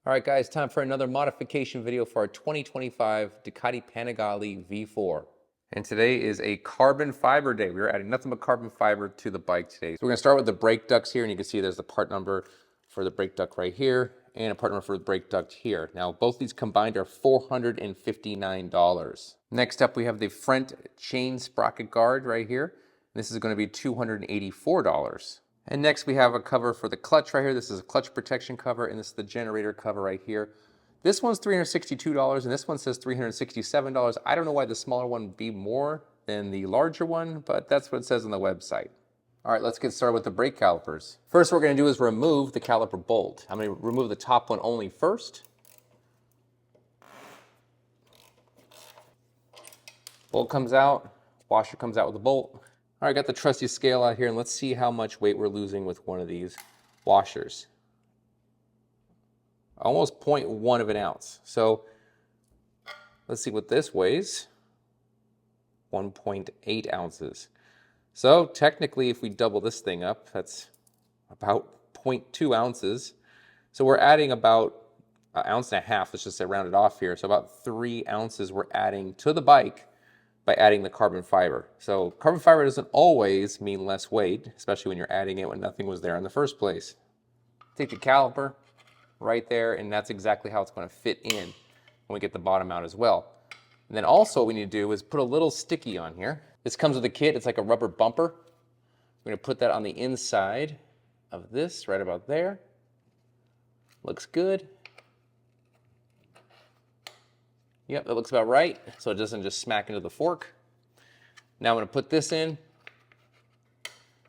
All right, guys, time for another modification video for our 2025 Ducati Panigale V4. And today is a carbon fiber day. We're adding nothing but carbon fiber to the bike today. So we're gonna start with the brake ducts here, and you can see there's the part number for the brake duct right here, and a part number for the brake duct here. Now, both these combined are $459. Next up, we have the front chain sprocket guard right here. This is gonna be $284. And next we have a cover for the clutch right here. This is a clutch protection cover, and this is the generator cover right here. This one's $362, and this one says $367. I don't know why the smaller one would be more than the larger one, but that's what it says on the website. All right, let's get started with the brake calipers. First, what we're gonna do is remove the caliper bolt. I'm gonna remove the top one only first. Bolt comes out, washer comes out with the bolt. All right, got the trusty scale out here, and let's see how much weight we're losing with one of these washers. Almost 0.1 of an ounce. So let's see what this weighs. 1.8 ounces. So technically, if we double this thing up, that's about 0.2 ounces. So we're adding about an ounce and a half, let's just say round it off here. So about 3 ounces we're adding to the bike by adding the carbon fiber. So carbon fiber doesn't always mean less weight, especially when you're adding it when nothing was there in the first place. Take the caliper right there, and that's exactly how it's going to fit in when we get the bottom out as well. And then also what we need to do is put a little sticky on here. This comes with a kit. It's like a rubber bumper. We're going to put that on the inside of this, right about there. Looks good. Yep, that looks about right, so it doesn't just smack into the fork. Now I'm going to put this in,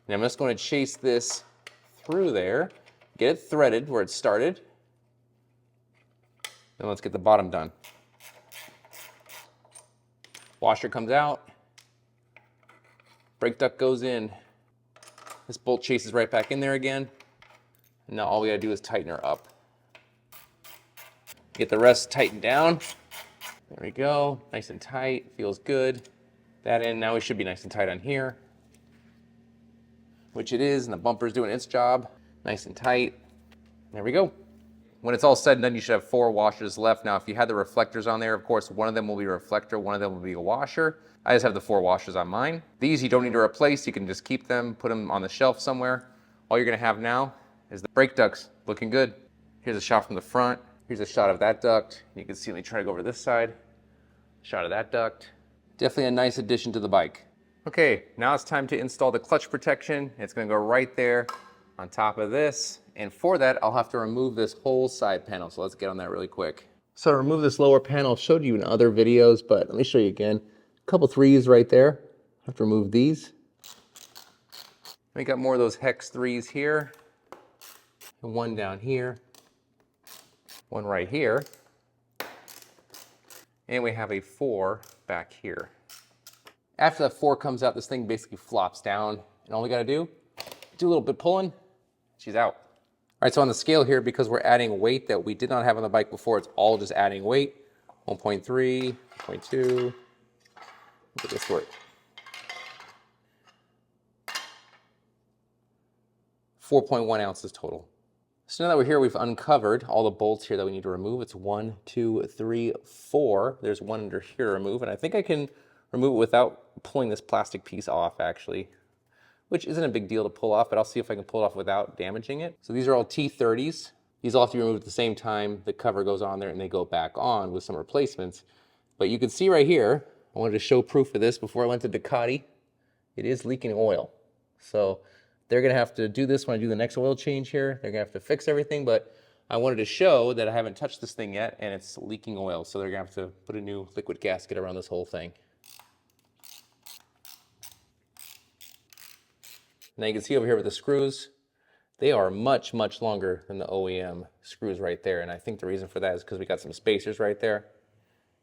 and I'm just going to chase this through there, get it threaded where it started, then let's get the bottom done. Washer comes out, brake duct goes in, this bolt chases right back in there again, and now all we gotta do is tighten her up. Get the rest tightened down. There we go, nice and tight, feels good. That in, now we should be nice and tight on here, which it is, and the bumper's doing its job. Nice and tight, there we go. When it's all said and done, you should have 4 washers left. Now, if you had the reflectors on there, of course, one of them will be a reflector, one of them will be a washer. I just have the 4 washers on mine. These you don't need to replace, you can just keep them, put them on the shelf somewhere. All you're gonna have now is the brake ducts, looking good. Here's a shot from the front. Here's a shot of that duct. You can see, let me try to go over to this side. Shot of that duct. Definitely a nice addition to the bike. Okay, now it's time to install the clutch protection. It's gonna go right there on top of this. And for that, I'll have to remove this whole side panel. So let's get on that really quick. So I remove this lower panel. I've showed you in other videos, but let me show you again. A couple 3s right there. I have to remove these. We got more of those hex 3s here. And one down here. One right here. And we have a 4 back here. After that 4 comes out, this thing basically flops down. And all we gotta do a little bit pulling, she's out. All right, so on the scale here, because we're adding weight that we did not have on the bike before, it's all just adding weight. 1.3, 1.2, look at this work. 4.1 ounces total. So now that we're here, we've uncovered all the bolts here that we need to remove. It's 1, 2, 3, 4. There's one under here to remove, and I think I can remove it without pulling this plastic piece off, actually, which isn't a big deal to pull off, but I'll see if I can pull it off without damaging it. So these are all T30s. These all have to be removed at the same time. The cover goes on there and they go back on with some replacements. But you can see right here, I wanted to show proof of this before I went to Ducati. It is leaking oil. So they're gonna have to do this when I do the next oil change here. They're gonna have to fix everything, but I wanted to show that I haven't touched this thing yet and it's leaking oil. So they're gonna have to put a new liquid gasket around this whole thing. Now you can see over here with the screws, they are much, much longer than the OEM screws right there. And I think the reason for that is because we got some spacers right there.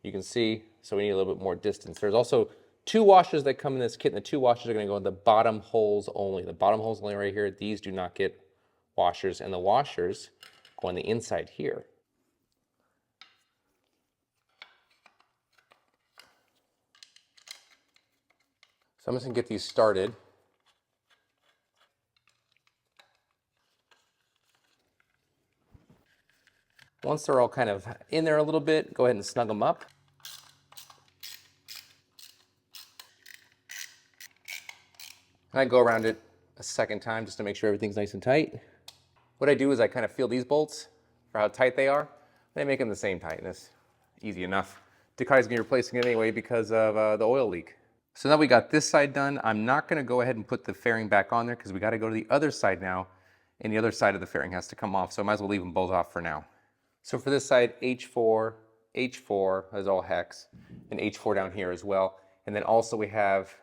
You can see, so we need a little bit more distance. There's also 2 washers that come in this kit, and the 2 washers are gonna go in the bottom holes only. The bottom holes only right here, these do not get washers, and the washers go on the inside here. So I'm just gonna get these started. Once they're all kind of in there a little bit, go ahead and snug them up. And I go around it a second time just to make sure everything's nice and tight. What I do is I kind of feel these bolts for how tight they are. They make them the same tightness. Easy enough. Ducati's gonna be replacing it anyway because of the oil leak. So now we got this side done. I'm not gonna go ahead and put the fairing back on there because we gotta go to the other side now, and the other side of the fairing has to come off, so I might as well leave them both off for now. So for this side, H4, H4 is all hex, and H4 down here as well. And then also we have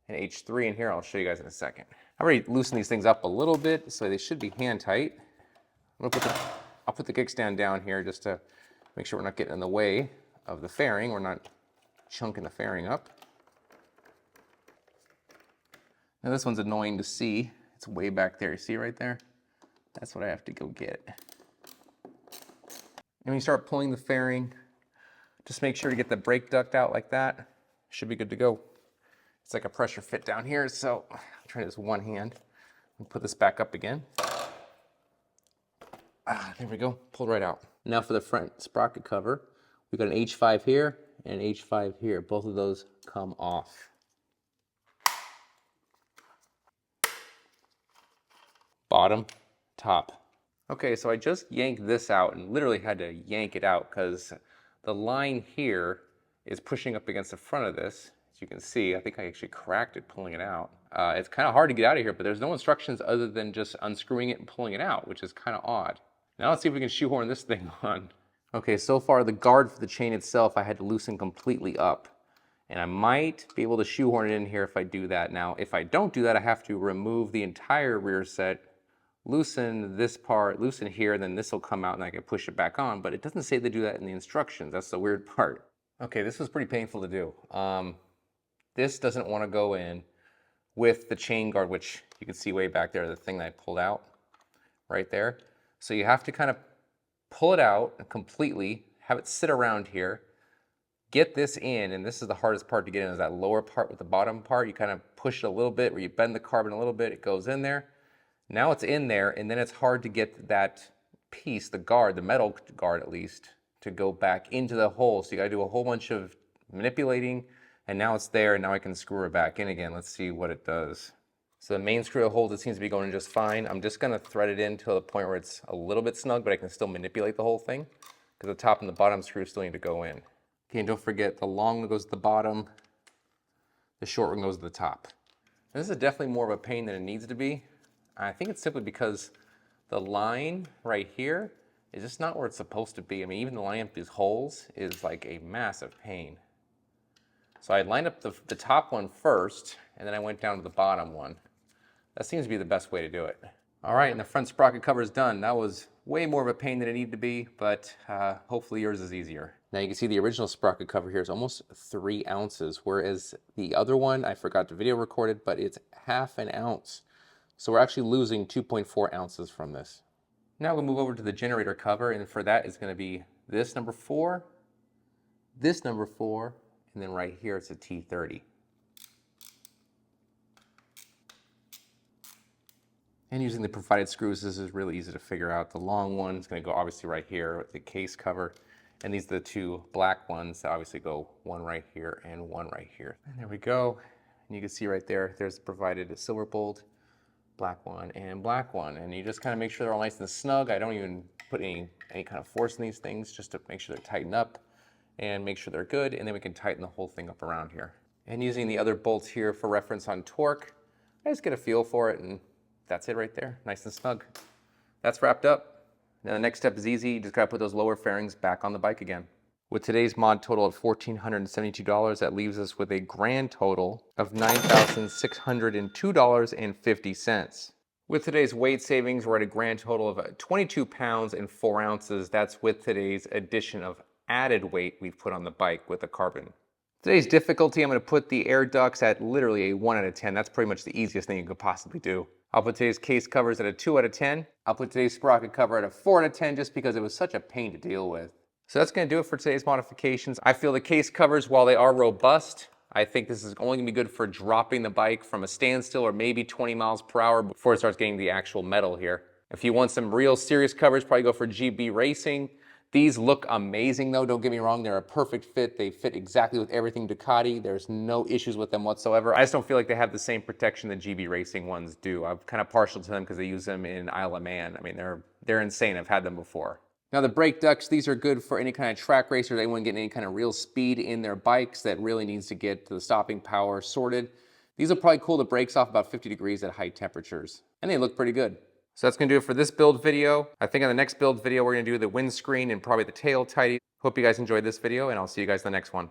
an H3 in here. I'll show you guys in a second. I've already loosened these things up a little bit, so they should be hand tight. I'll put the kickstand down here just to make sure we're not getting in the way of the fairing. We're not chunking the fairing up. Now this one's annoying to see. It's way back there. You see right there? That's what I have to go get. And when you start pulling the fairing, just make sure to get the brake duct out like that. Should be good to go. It's like a pressure fit down here, so I'll try this one hand. I'll put this back up again. There we go, pulled right out. Now for the front sprocket cover, we've got an H5 here and an H5 here. Both of those come off. Bottom, top. Okay, so I just yanked this out and literally had to yank it out because the line here is pushing up against the front of this. As you can see, I think I actually cracked it pulling it out. It's kind of hard to get out of here, but there's no instructions other than just unscrewing it and pulling it out, which is kind of odd. Now let's see if we can shoehorn this thing on. Okay, so far the guard for the chain itself I had to loosen completely up. And I might be able to shoehorn it in here if I do that. Now, if I don't do that, I have to remove the entire rear set, loosen this part, loosen here, and then this will come out and I can push it back on, but it doesn't say they do that in the instructions. That's the weird part. Okay, this was pretty painful to do. This doesn't want to go in with the chain guard, which you can see way back there, the thing that I pulled out right there. So you have to kind of pull it out completely, have it sit around here, get this in, and this is the hardest part to get in, is that lower part with the bottom part. You kind of push it a little bit, where you bend the carbon a little bit, it goes in there. Now it's in there, and then it's hard to get that piece, the guard, the metal guard at least, to go back into the hole. So you gotta do a whole bunch of manipulating, and now it's there, and now I can screw it back in again. Let's see what it does. So the main screw holds, it seems to be going just fine. I'm just gonna thread it in to the point where it's a little bit snug, but I can still manipulate the whole thing, because the top and the bottom screws still need to go in. Okay, and don't forget, the long one goes to the bottom, the short one goes to the top. This is definitely more of a pain than it needs to be. I think it's simply because the line right here is just not where it's supposed to be. I mean, even the lining up these holes is like a massive pain. So I lined up the top one first, and then I went down to the bottom one. That seems to be the best way to do it. All right, and the front sprocket cover is done. That was way more of a pain than it needed to be, but hopefully yours is easier. Now you can see the original sprocket cover here is almost 3 ounces, whereas the other one, I forgot to video record it, but it's ½ an ounce. So we're actually losing 2.4 ounces from this. Now we'll move over to the generator cover, and for that it's gonna be this number 4, this number 4, and then right here it's a T30. And using the provided screws, this is really easy to figure out. The long one is gonna go obviously right here with the case cover, and these are the 2 black ones that obviously go one right here and one right here. And there we go. And you can see right there, there's provided a silver bolt, black one, and black one. And you just kind of make sure they're all nice and snug. I don't even put any kind of force in these things, just to make sure they're tightened up and make sure they're good, and then we can tighten the whole thing up around here. And using the other bolts here for reference on torque, I just get a feel for it, and that's it right there, nice and snug. That's wrapped up. Now the next step is easy. You just gotta put those lower fairings back on the bike again. With today's mod total of $1,472, that leaves us with a grand total of $9,602.50. With today's weight savings, we're at a grand total of 22 pounds and 4 ounces. That's with today's addition of added weight we've put on the bike with the carbon. Today's difficulty, I'm gonna put the air ducts at literally a 1 out of 10. That's pretty much the easiest thing you could possibly do. I'll put today's case covers at a 2 out of 10. I'll put today's sprocket cover at a 4 out of 10 just because it was such a pain to deal with. So that's gonna do it for today's modifications. I feel the case covers, while they are robust, I think this is only gonna be good for dropping the bike from a standstill or maybe 20 miles per hour before it starts getting the actual metal here. If you want some real serious covers, probably go for GB Racing. These look amazing though, don't get me wrong, they're a perfect fit. They fit exactly with everything Ducati. There's no issues with them whatsoever. I just don't feel like they have the same protection that GB Racing ones do. I'm kind of partial to them because they use them in Isle of Man. I mean, they're insane. I've had them before. Now the brake ducts, these are good for any kind of track racers, anyone getting any kind of real speed in their bikes that really needs to get the stopping power sorted. These will probably cool the brakes off about 50 degrees at high temperatures, and they look pretty good. So that's gonna do it for this build video. I think on the next build video, we're gonna do the windscreen and probably the tail tidy. Hope you guys enjoyed this video, and I'll see you guys in the next one.